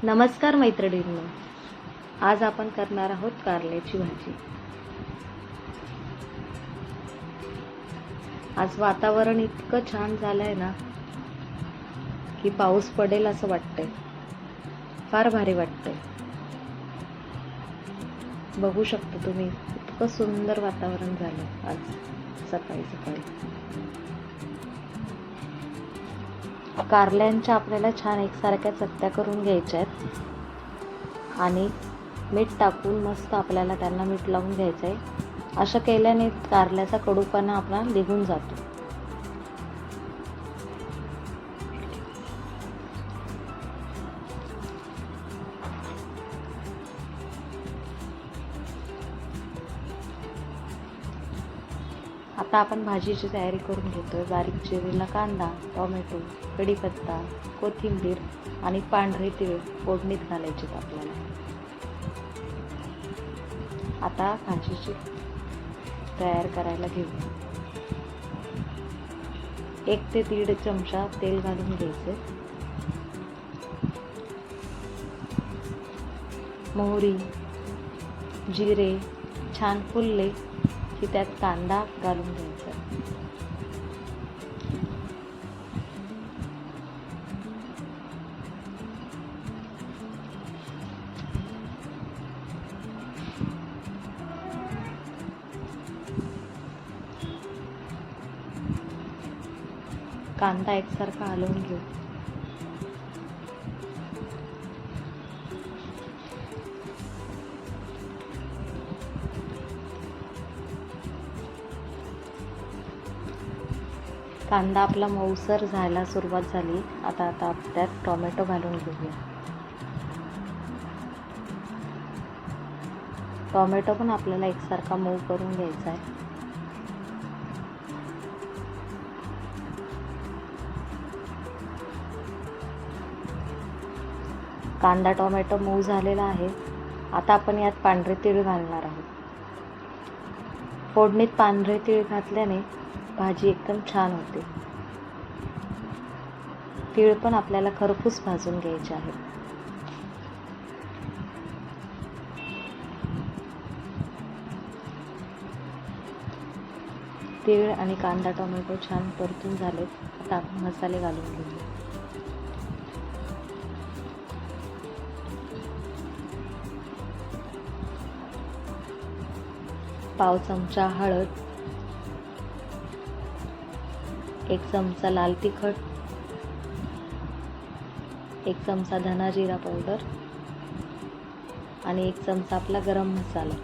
नमस्कार मैत्रिणींनो, आज आपण करणार आहोत कारल्याची भाजी। आज वातावरण इतकं छान झालंय ना की पाऊस पडेल असं वाटतंय। फार भारी वाटतंय। बघू शकता तुम्ही, इतकं सुंदर वातावरण झालं आज सकाळी सकाळी। कारल्यांच्या आपल्याला छान एकसारख्या चकत्या करून घ्यायच्या आहेत आणि मीठ टाकून मस्त आपल्याला त्यांना मीठ लावून घ्यायचं आहे। असं केल्याने कारल्याचा कडूपणा आपला निघून जातो। आता आपण भाजीची तयारी करून घेतोय। बारीक चिरलेला कांदा, टोमॅटो, कढीपत्ता, कोथिंबीर आणि पांढरे तीळ फोडणीत घालायचे आपल्याला। आता भाजीची तयार करायला घेऊ। 1 ते 1.5 चमचा तेल घालून घ्यायचे। मोहरी, जिरे छान फुलले की त्यात कांदा घालून घ्यायचा। कांदा एकसारखा हलवून घेऊ। कांदा आपला मऊसर झाला सुरुवात झाली। आता त्यात टोमॅटो घालून घेऊया। टोमॅटो पण आपल्याला एकसारखा मऊ करून घ्यायचा आहे। कांदा टोमॅटो मऊ झालेला आहे। आता आपण यात पांढरे तीळ घालणार आहोत। फोडणीत पांढरे तीळ घातल्याने भाजी एकदम छान होते। तीळ पण आपल्याला खरपूस भाजून घ्यायचे आहे। तीळ आणि कांदा टोमॅटो छान परतून झाले। आता आपण मसाले घालून घेऊया। पाव चमचा हळद, 1 चमचा लाल तिखट, 1 चमचा धना जिरा पावडर आणि 1 चमचा आपला गरम मसाला।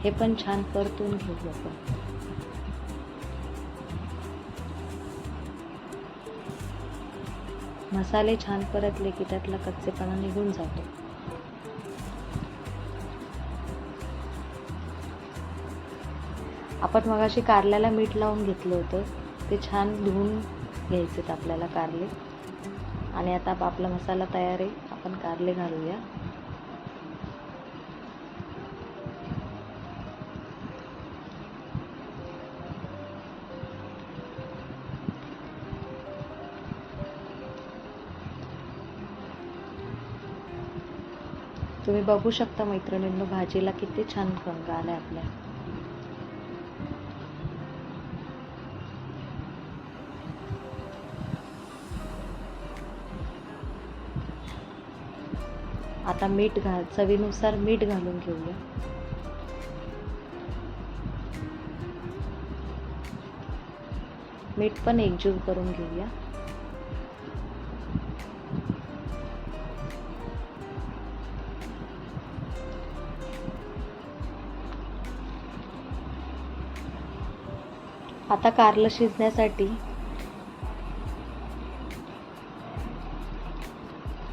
हे पण छान परतून घेऊ आपण। मसाले छान परतले की त्यातला कच्चेपणा निघून जातो। आपण मगाशी कारल्याला मीठ लावून घेतलं होतं, ते छान धुवून घ्यायचे आपल्याला कारले। आणि आता आपला मसाला तयार आहे। आपण कारले घालूया। तुम्ही बघू शकता मैत्रिणींनो, भाजीला किती छान रंग आलाय आपल्या। आता चवीनुसार मीठ घालून घेऊया। मीठ पण एकजीव करून घेऊया। आता कारलं शिजण्यासाठी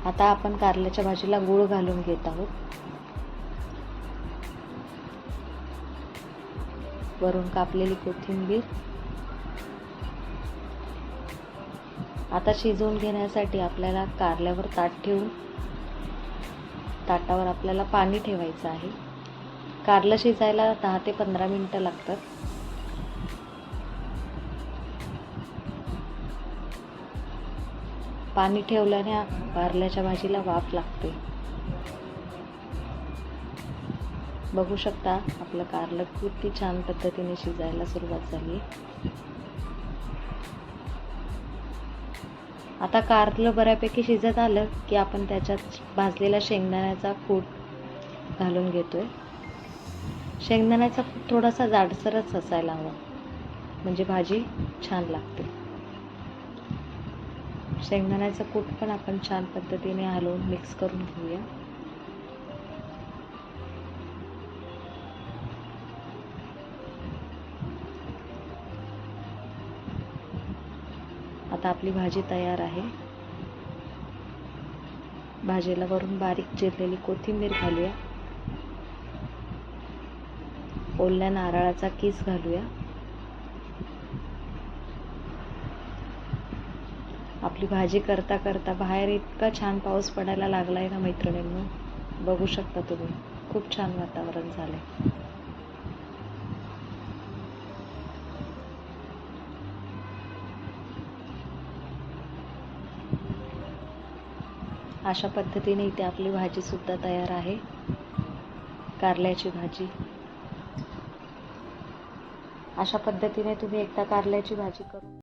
आता आपण कारल्याच्या भाजीला गूळ घालून घेत आहोत। वरून कापलेली कोथिंबीर। आता शिजवून घेण्यासाठी आपल्याला कारल्यावर ताट ठेवून ताटावर आपल्याला पाणी ठेवायचं आहे। कारलं शिजायला 10 ते 15 मिनिटं लागतात। पाणी ठेवल्याने कारल्याच्या भाजीला वाफ लागते. बघू शकता आपलं कारलं किती छान पद्धतीने शिजायला सुरुवात झाली. आता कारलं बऱ्यापैकी शिजत आलं की आपण त्याच्यात भाजलेला शेंगदाण्याचा कूट घालून घेतोय. शेंगदाण्याचा कूट थोडासा जाडसरच असायला हवा, म्हणजे भाजी छान लागते. शेंगदाण्याचा कूट पण आपण छान पद्धतीने हलवून मिक्स करून घेऊया. आता आपली भाजी तयार आहे. भाजीला वरून बारीक चिरलेली कोथिंबीर घालूया. ओल्या नारळाचा कीस घालूया. आपली भाजी करता करता बाहेर इतका छान पाऊस पडायला लागलाय ना मैत्रिणींनो, बघू शकता तुम्ही. खूप छान वातावरण झालंय. अशा पद्धतीने इथे आपली भाजी सुद्धा तयार आहे, कारल्याची भाजी. अशा पद्धतीने तुम्ही एकदा कारल्याची भाजी करून